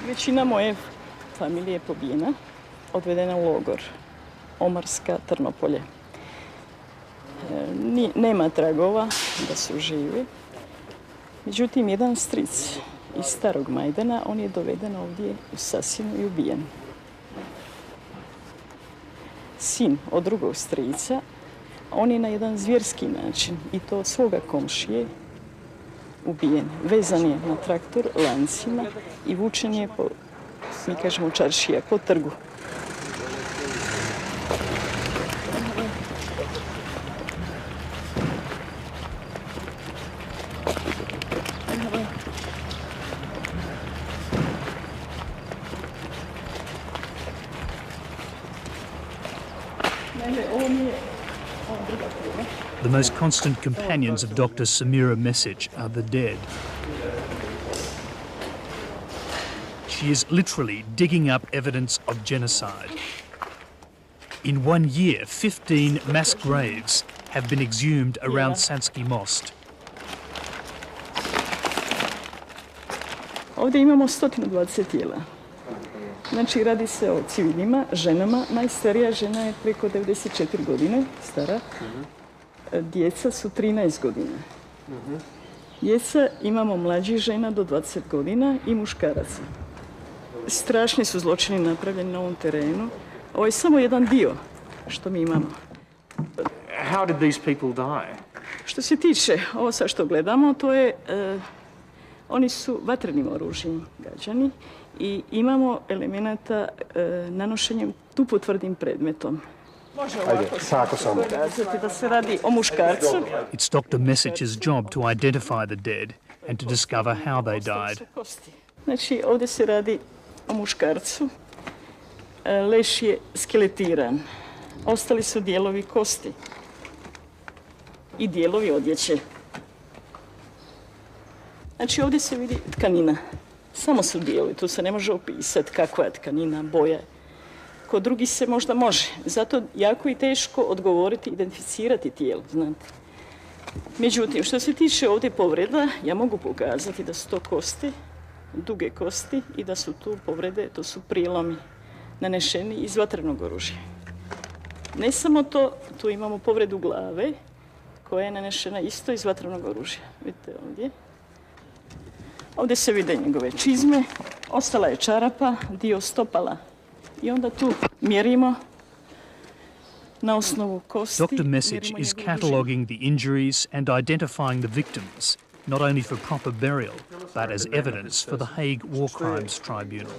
Većina moje familije je pobijena, odvedena u logor, Omarska, Trnopolje. Nema tragova da su živi. Međutim, jedan stric iz Starog Majdana, on je doveden ovdje u Sasinu i ubijen. Sin od drugog strica, on je na jedan zvjerski način, i to od svoga komšije, ubijen. Vezan je na traktor lancima i vučen je po, mi kažemo čaršija, po trgu. The most constant companions of Dr. Samira Mesic are the dead. She is literally digging up evidence of genocide. In 1 year, 15 mass graves have been exhumed around Sanski Most. Ovdje imamo 120 tijela. Znači, radi se o civilima, ženama. Najstarija žena je preko 94 godine, stara. Djeca su 13 godina. Djeca imamo mlađih žena do 20 godina i muškaraca. Strašni su zločini napravljeni na ovom terenu. Ovo je samo jedan dio što mi imamo. How did these people die? Što se tiče ovo sad što gledamo, to je... Oni su vatrenim oružjem gađani i imamo elemenata nanošenjem tupotvrdim predmetom. Može ovako samo pokazati da se radi o muškarcu. It's Dr. Mesic's job to identify the dead and to discover how they died. Znači, ovdje se radi o muškarcu. Leš je skeletiran. Ostali su dijelovi kosti i dijelovi odjeće. Znači, ovdje se vidi tkanina. Samo su dijelovi, tu se ne može opisati kakva je tkanina, boja. Kod drugih se možda može. Zato jako i teško odgovoriti, identificirati tijelo, znate. Međutim, što se tiče ovdje povreda, ja mogu pokazati da su to kosti, duge kosti i da su tu povrede, to su prilomi nanešeni iz vatrenog oružja. Ne samo to, tu imamo povredu glave koja je nanešena isto iz vatrenog oružja. Vidite ovdje. Ovdje se vide njegove čizme, ostala je čarapa, dio stopala. I onda tu mjerimo na osnovu kosti. Dr. Mesic is cataloguing the injuries and identifying the victims, not only for proper burial, but as evidence for the Hague War Crimes Tribunal.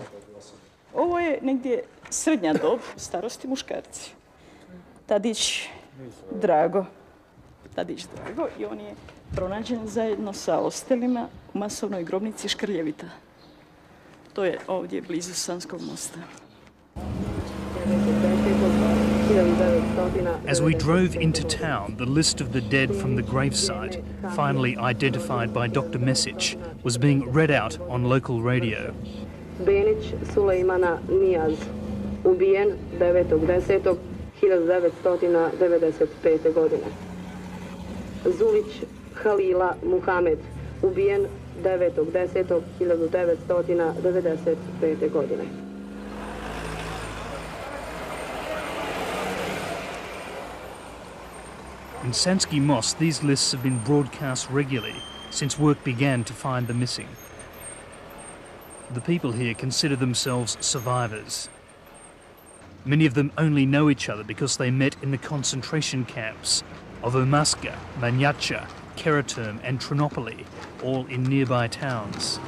Ovo je negdje srednja dob, starosti muškarci. Tadić Drago i on je pronađen zajedno sa ostalima u masovnoj grobnici Škrljevita. To je ovdje blizu Sanskog mosta. As we drove into town, the list of the dead from the gravesite, finally identified by Dr. Mesic, was being read out on local radio. Benić Sulejmana Nijaz, ubijen 9.10.1995. godine. Zulić Halila Muhamed, ubijen 9.10.1995. godine. In Sanski Most, these lists have been broadcast regularly since work began to find the missing. The people here consider themselves survivors. Many of them only know each other because they met in the concentration camps of Omaska, Manjača, Keraterm and Trinopoli, all in nearby towns.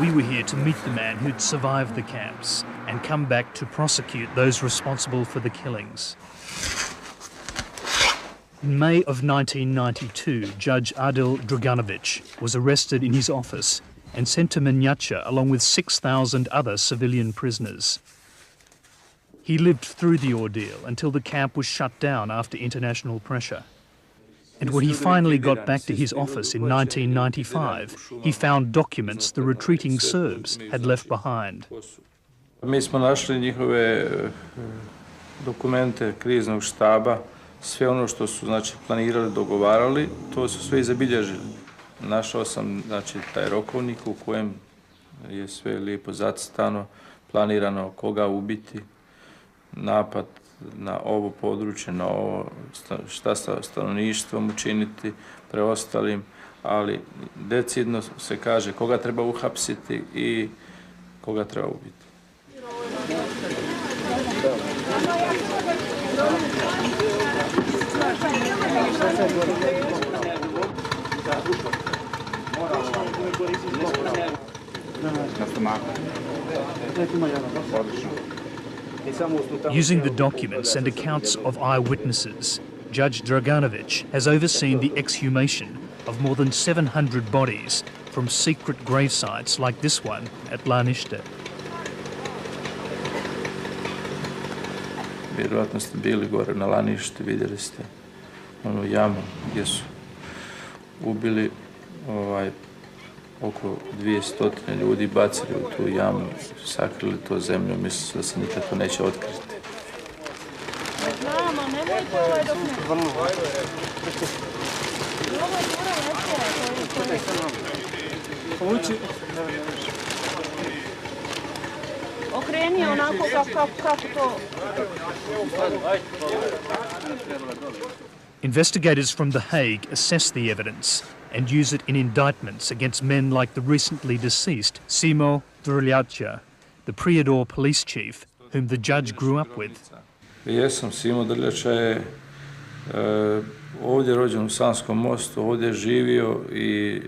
We were here to meet the man who'd survived the camps and come back to prosecute those responsible for the killings. In May of 1992, Judge Adil Draganovic was arrested in his office and sent to Manjača along with 6,000 other civilian prisoners. He lived through the ordeal until the camp was shut down after international pressure. And when he finally got back to his office in 1995, he found documents the retreating Serbs had left behind. Mi smo našli njihove dokumente kriznog štaba sve ono što su znači planirali, dogovarali, to su sve i zabilježili. Našao sam znači taj rokovnik u kojem je sve lijepo zacrtano, planirano koga ubiti, napad na ovo područje, na ovo, šta sa stanovništvom učiniti, preostalim, ali decidno se kaže koga treba uhapsiti i koga treba ubiti. Using the documents and accounts of eyewitnesses, Judge Draganovic has overseen the exhumation of more than 700 bodies from secret grave sites like this one at Lanište. Vjerojatno ste bili gore na Laništu, vidjeli ste onu jamu gdje su ubili oko 200 ljudi, bacili u tu jamu, sakrili to zemlju, misli da se nikad to neće otkriti. Okreni onako kako to... Investigators from The Hague assess the evidence and use it in indictments against men like the recently deceased Simo Drljača, the Prijedor police chief whom the judge grew up with. Jesam, Simo Drljača je ovdje rođen u Sanskom mostu, ovdje je živio i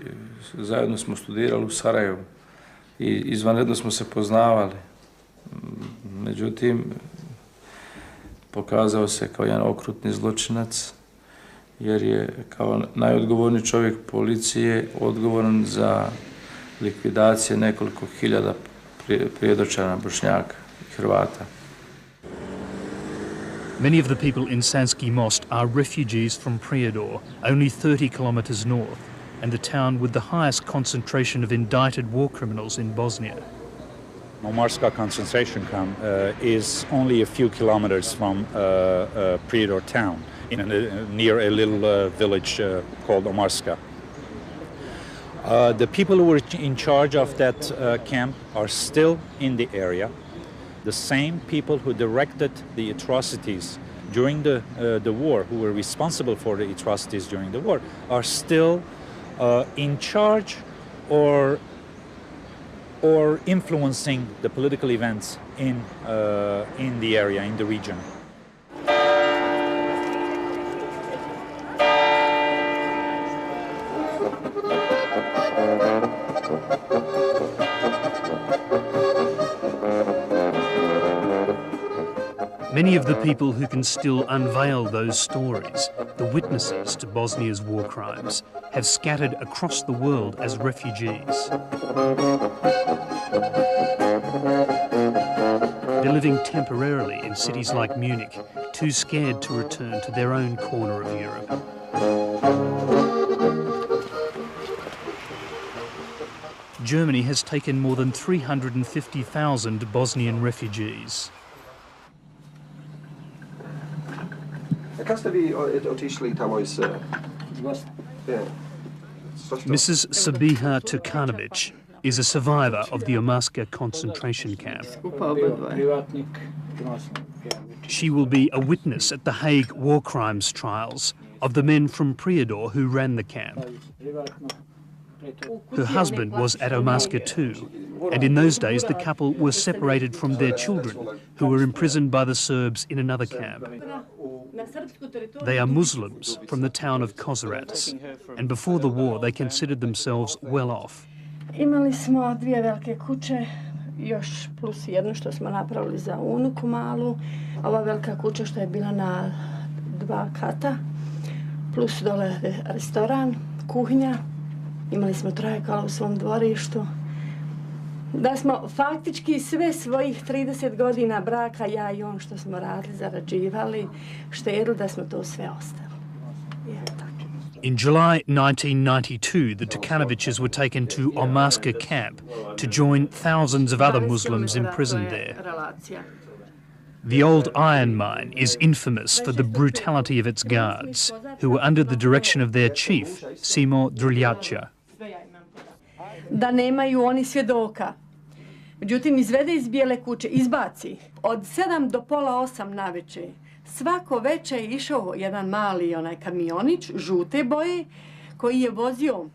zajedno smo studirali u Sarajevu i izvanredno smo se poznavali. Međutim, pokazao se kao jedan okrutni zločinac, jer je kao najodgovorniji čovjek policije odgovoran za likvidacije nekoliko hiljada prijedočana Bošnjaka i Hrvata. Many of the people in Sanski Most are refugees from Prijedor, only 30 kilometres north, and the town with the highest concentration of indicted war criminals in Bosnia. Omarska concentration camp is only a few kilometers from Prijedor town, near a little village called Omarska. The people who were in charge of that camp are still in the area. The same people who directed the atrocities during the war, who were responsible for the atrocities during the war, are still in charge or influencing the political events in the area, in the region. Many of the people who can still unveil those stories, the witnesses to Bosnia's war crimes, have scattered across the world as refugees. They're living temporarily in cities like Munich, too scared to return to their own corner of Europe. Germany has taken more than 350,000 Bosnian refugees. Kad ste vi otišli tamo iz... Mrs. Sabiha Tukanovic is a survivor of the Omarska concentration camp. She will be a witness at the Hague war crimes trials of the men from Prijedor who ran the camp. Her husband was at Omarska too, and in those days the couple were separated from their children, who were imprisoned by the Serbs in another camp. They are Muslims from the town of Kozarac, and before the war they considered themselves well off. Imali smo dvije velike kuće, još plus jednu što smo napravili za unuku malu. Ova velika kuća što je bila na 2 kata, plus dole restoran, kuhinja. Imali smo 3 kola u svom dvorištu. Da smo faktički sve svojih 30 godina braka, ja i on što smo radili, zarađivali, štedili, da smo to sve ostali. In July 1992, the Tukanovics were taken to Omarska camp to join thousands of other Muslims imprisoned there. The old iron mine is infamous for the brutality of its guards, who were under the direction of their chief, Simo Drljača. Da nemaju oni svjedoka. Međutim, izvede iz bijele kuće, izbaci. Od 7 do pola 8 navečer. Svako večer je išao jedan mali kamionić, žute boje, koji je vozio,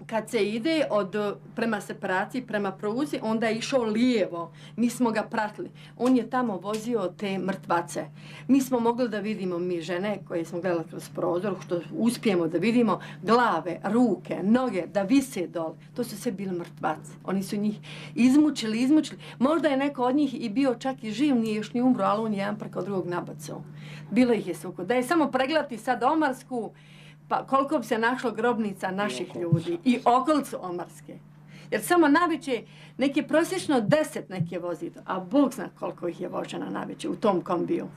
kad se ide prema separaciji, prema pruzi, onda je išao lijevo. Mi smo ga pratili. On je tamo vozio te mrtvace. Mi smo mogli da vidimo, mi žene koje smo gledali kroz prozor, što uspijemo da vidimo, glave, ruke, noge, da vise dole. To su sve bili mrtvaci. Oni su njih izmučili. Možda je neko od njih i bio čak i živ, nije još ni umro, ali on je jedan preko drugog nabacao. Bilo ih je suko. Da je samo pregledati sad Omarsku, pa koliko bi se našlo grobnica naših ljudi i okolicu Omarske. Jer samo naviče, neki prosječno 10 neki je vozito, a Bog zna koliko ih je vožena naviče u tom kombiju.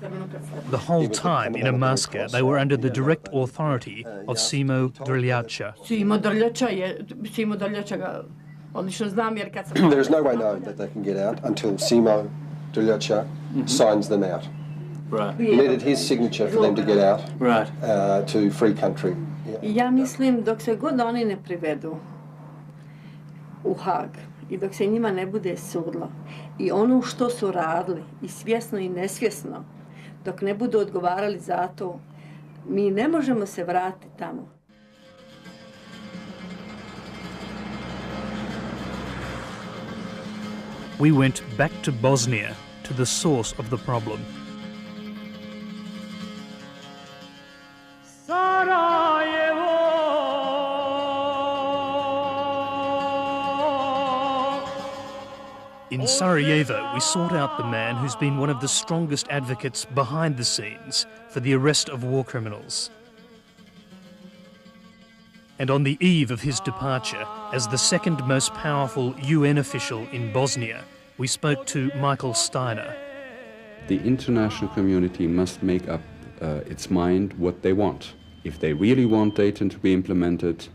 The whole time in Omarska, they were under the direct authority of Simo Drljača. Simo Drljača ga odlično znam jer kad sam... There is no way known that they can get out until Simo Drljača signs them out. Right. He needed his signature for them to get out, Right. To free country. I ja mislim dok se god oni ne privedu u Hag i dok se njima ne bude sudilo i ono što su radili i svjesno i nesvjesno, dok ne budu odgovarali za to, mi ne možemo se vratiti tamo. We went back to Bosnia, to the source of the problem. In Sarajevo, we sought out the man who's been one of the strongest advocates behind the scenes for the arrest of war criminals. And on the eve of his departure, as the second most powerful UN official in Bosnia, we spoke to Michael Steiner. The international community must make up its mind what they want. If they really want Dayton to be implemented,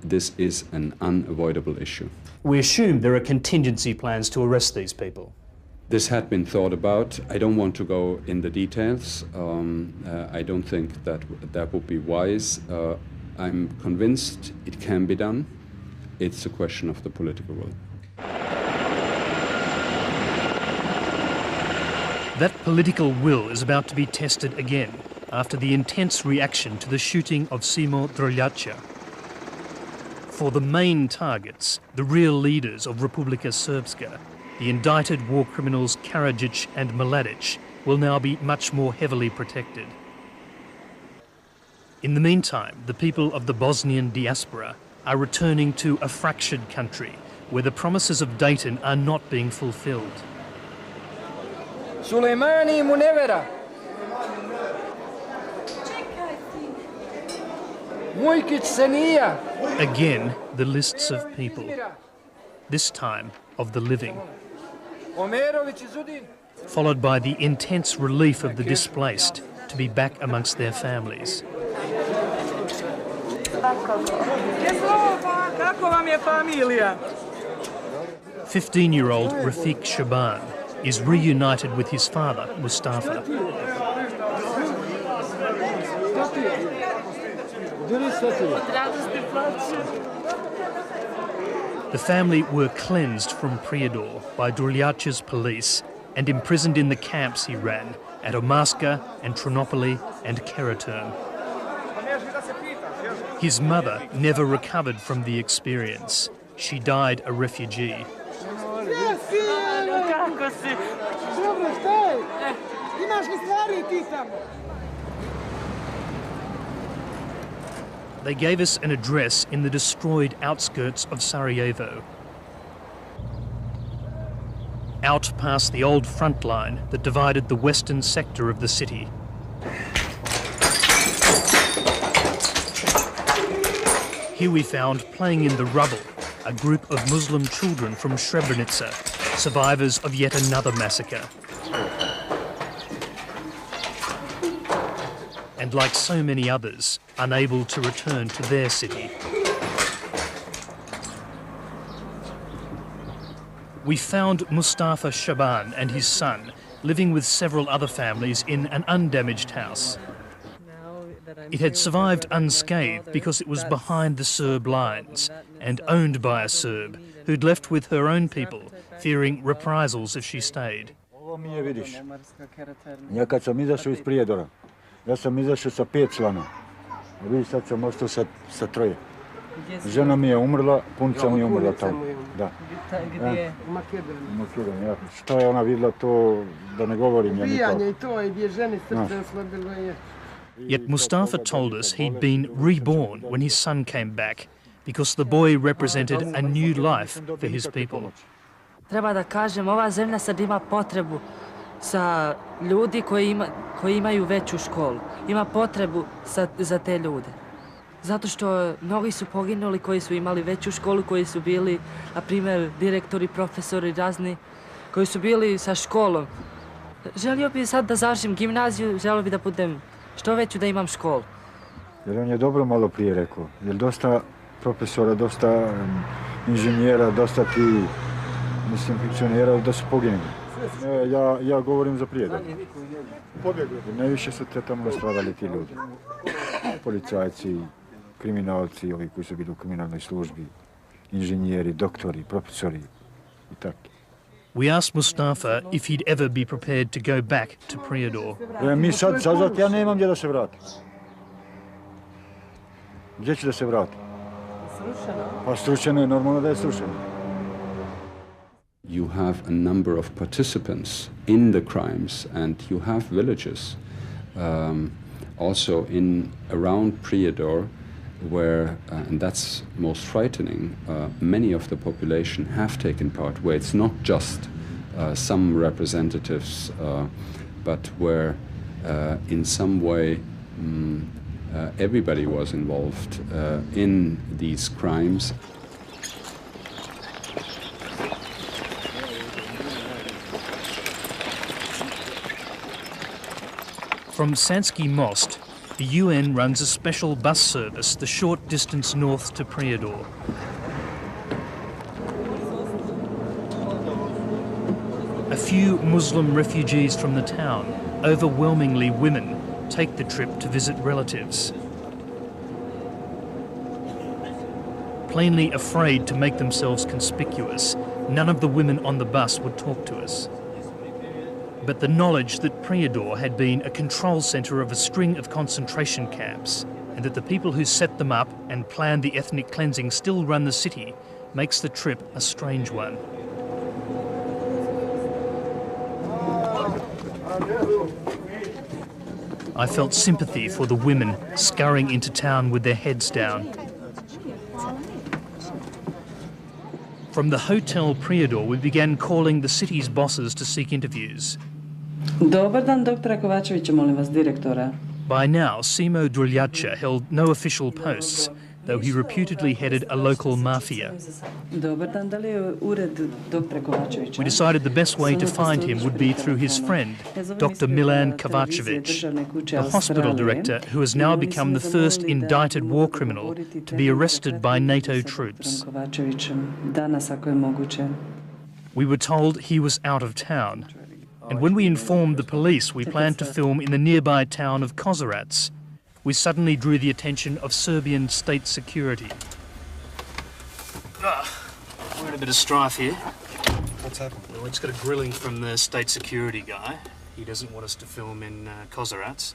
this is an unavoidable issue. We assume there are contingency plans to arrest these people. This had been thought about. I don't want to go in the details. I don't think that would be wise. I'm convinced it can be done. It's a question of the political will. That political will is about to be tested again after the intense reaction to the shooting of Simo Drljača. For the main targets, the real leaders of Republika Srpska, the indicted war criminals Karadzic and Mladic, will now be much more heavily protected. In the meantime, the people of the Bosnian diaspora are returning to a fractured country where the promises of Dayton are not being fulfilled. Sulejmani Munevera. Mujkic Senija. Again, the lists of people, this time of the living, followed by the intense relief of the displaced to be back amongst their families. 15-year-old Rafiq Shaban is reunited with his father, Mustafa. The family were cleansed from Prijedor by Drljača's police and imprisoned in the camps he ran at Omarska and Tronopoli and Karaturn. His mother never recovered from the experience. She died a refugee. They gave us an address in the destroyed outskirts of Sarajevo. Out past the old front line that divided the western sector of the city. Here we found, playing in the rubble, a group of Muslim children from Srebrenica, survivors of yet another massacre. And like so many others, unable to return to their city. We found Mustafa Shaban and his son living with several other families in an undamaged house. It had survived unscathed because it was behind the Serb lines and owned by a Serb who'd left with her own people, fearing reprisals if she stayed. Ovo mi je, vidiš, ja kad sam izašao iz Prijedora, ja sam izašao sa 5 člana, a vidiš sad sam ostao sa 3. Žena mi je umrla, punca mi je umrla tamo. Da. Gdje? U Makedoniji. Ja. Šta je ona vidjela, to da ne govorim ja nikako. Ubijanje i to, i gdje ženi srce oslabilo je. Yet Mustafa told us he'd been reborn when his son came back because the boy represented a new life for his people. Treba da kažem, ova zemlja sad ima potrebu sa ljudi koji imaju veću školu. Ima potrebu za te ljude. Zato što mnogi su poginuli koji su imali veću školu, koji su bili, na primjer, direktori, profesori razni, koji su bili sa školom. Želio bih sad da završim gimnaziju, želio bih da budem što veću, da imam školu. Jer on je dobro malo prije rekao, jer dosta profesora, dosta inženjera, dosta ti, mislim, funkcionera da su poginuli. Ja govorim za Prijedor. Najviše su te tamo nastradali ti ljudi. Policajci, kriminalci, ovi koji su bili u kriminalnoj službi, inženjeri, doktori, profesori i tako. We asked Mustafa if he'd ever be prepared to go back to Prijedor. Mi sad ja nemam gdje da se vratim. Gdje ću da se vratim? Srušeno. Pa srušeno je, normalno da je srušeno. You have a number of participants in the crimes, and you have villages also around Prijedor where, and that's most frightening, many of the population have taken part, where it's not just some representatives, but where in some way everybody was involved in these crimes. From Sanski Most, the UN runs a special bus service the short distance north to Prijedor. A few Muslim refugees from the town, overwhelmingly women, take the trip to visit relatives. Plainly afraid to make themselves conspicuous, none of the women on the bus would talk to us. But the knowledge that Prijedor had been a control centre of a string of concentration camps, and that the people who set them up and planned the ethnic cleansing still run the city, makes the trip a strange one. I felt sympathy for the women scurrying into town with their heads down. From the Hotel Prijedor, we began calling the city's bosses to seek interviews. Dobar dan, doktora Kovačevića, molim vas, direktora. By now, Simo Druljača held no official posts, though he reputedly headed a local mafia. Dobar dan, da li je ured doktora Kovačevića? We decided the best way to find him would be through his friend, Dr. Milan Kovačević, the hospital director who has now become the first indicted war criminal to be arrested by NATO troops. We were told he was out of town, and when we informed the police we planned to film in the nearby town of Kozarac, we suddenly drew the attention of Serbian state security. We're in a bit of strife here. What's happened? Well, we just got a grilling from the state security guy. He doesn't want us to film in Kozarac.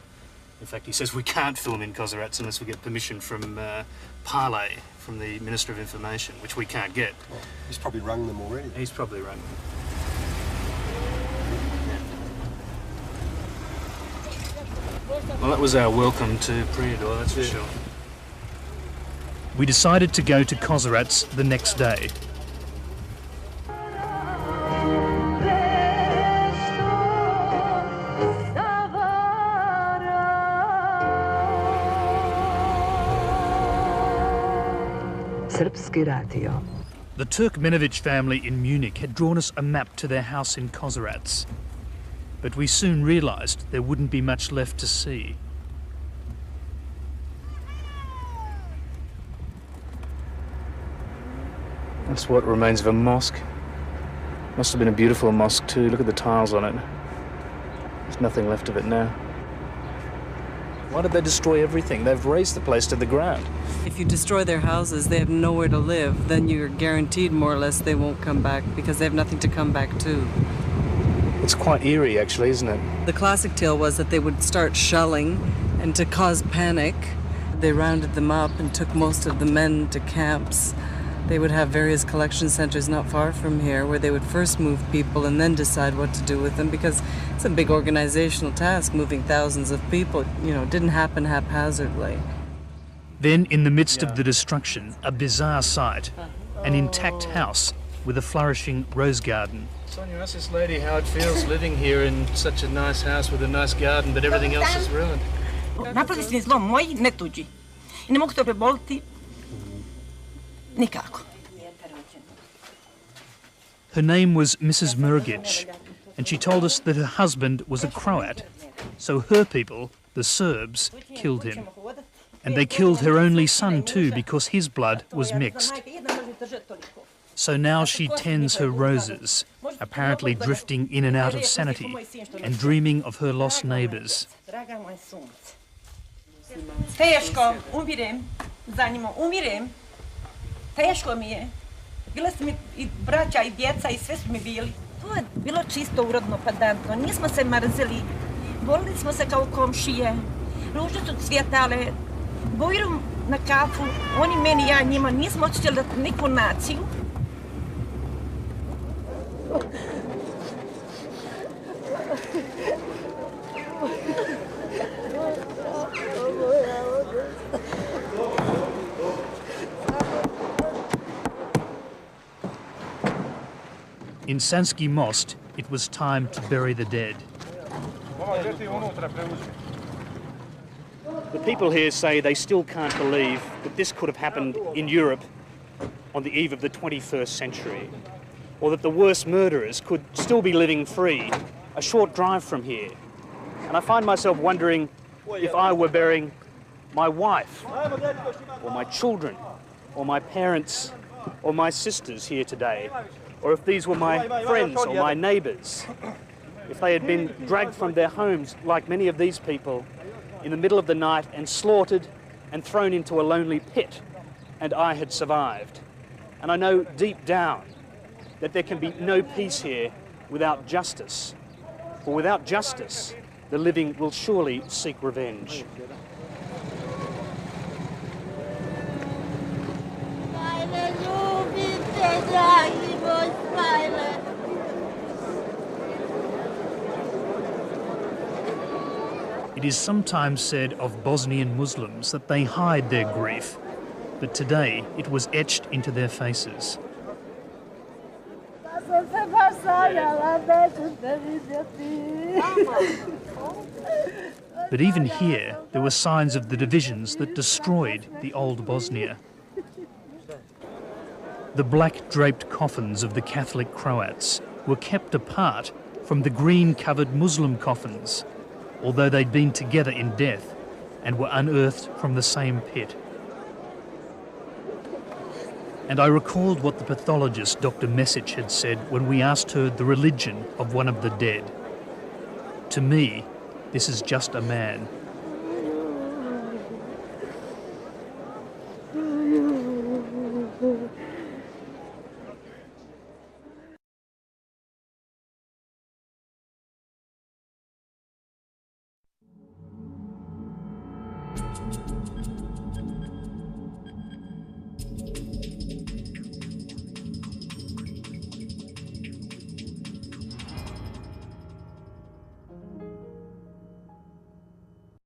In fact, he says we can't film in Kozarac unless we get permission from Parle, from the Minister of Information, which we can't get. Oh, he's probably rung them already. He's probably rung them. Well, that was our welcome to Prijedor, that's for sure. We decided to go to Kozarac the next day. Srpski radio. The Turkmenovich family in Munich had drawn us a map to their house in Kozarac. But we soon realised there wouldn't be much left to see. That's what remains of a mosque. Must have been a beautiful mosque too. Look at the tiles on it. There's nothing left of it now. Why did they destroy everything? They've razed the place to the ground. If you destroy their houses, they have nowhere to live, then you're guaranteed more or less they won't come back because they have nothing to come back to. It's quite eerie, actually, isn't it? The classic tale was that they would start shelling, and to cause panic, they rounded them up and took most of the men to camps. They would have various collection centers not far from here where they would first move people and then decide what to do with them, because it's a big organizational task, moving thousands of people. You know, it didn't happen haphazardly. Then, in the midst of the destruction, a bizarre sight, an intact house with a flourishing rose garden. Sonia, ask this lady how it feels living here in such a nice house with a nice garden, but everything else is ruined. Napravili ste mi zlo moji, ne tuđi. I ne mogu to preboliti nikako. Her name was Mrs. Murgic, and she told us that her husband was a Croat, so her people, the Serbs, killed him. And they killed her only son too, because his blood was mixed. So now she tends her roses, apparently drifting in and out of sanity and dreaming of her lost neighbours. Teško, umirem, za njima, umirem. Teško mi je. Bila su mi i braća i djeca i sve su mi bili. To je bilo čisto urodno, padantno. Nismo se mrzeli. Volili smo se kao komšije. Ruže su cvjetale. Bojrom na kafu. Oni meni, ja njima. Nismo očitili niku naciju. In Sanski Most, it was time to bury the dead. The people here say they still can't believe that this could have happened in Europe on the eve of the 21st century, or that the worst murderers could still be living free a short drive from here. And I find myself wondering if I were burying my wife, or my children, or my parents, or my sisters here today, or if these were my friends or my neighbours, if they had been dragged from their homes like many of these people in the middle of the night and slaughtered and thrown into a lonely pit, and I had survived. And I know deep down that there can be no peace here without justice, for without justice, the living will surely seek revenge. It is sometimes said of Bosnian Muslims that they hide their grief, but today it was etched into their faces. But even here, there were signs of the divisions that destroyed the old Bosnia. The black-draped coffins of the Catholic Croats were kept apart from the green-covered Muslim coffins, although they'd been together in death and were unearthed from the same pit. And I recalled what the pathologist, Dr. Mesic, had said when we asked her the religion of one of the dead. To me, this is just a man.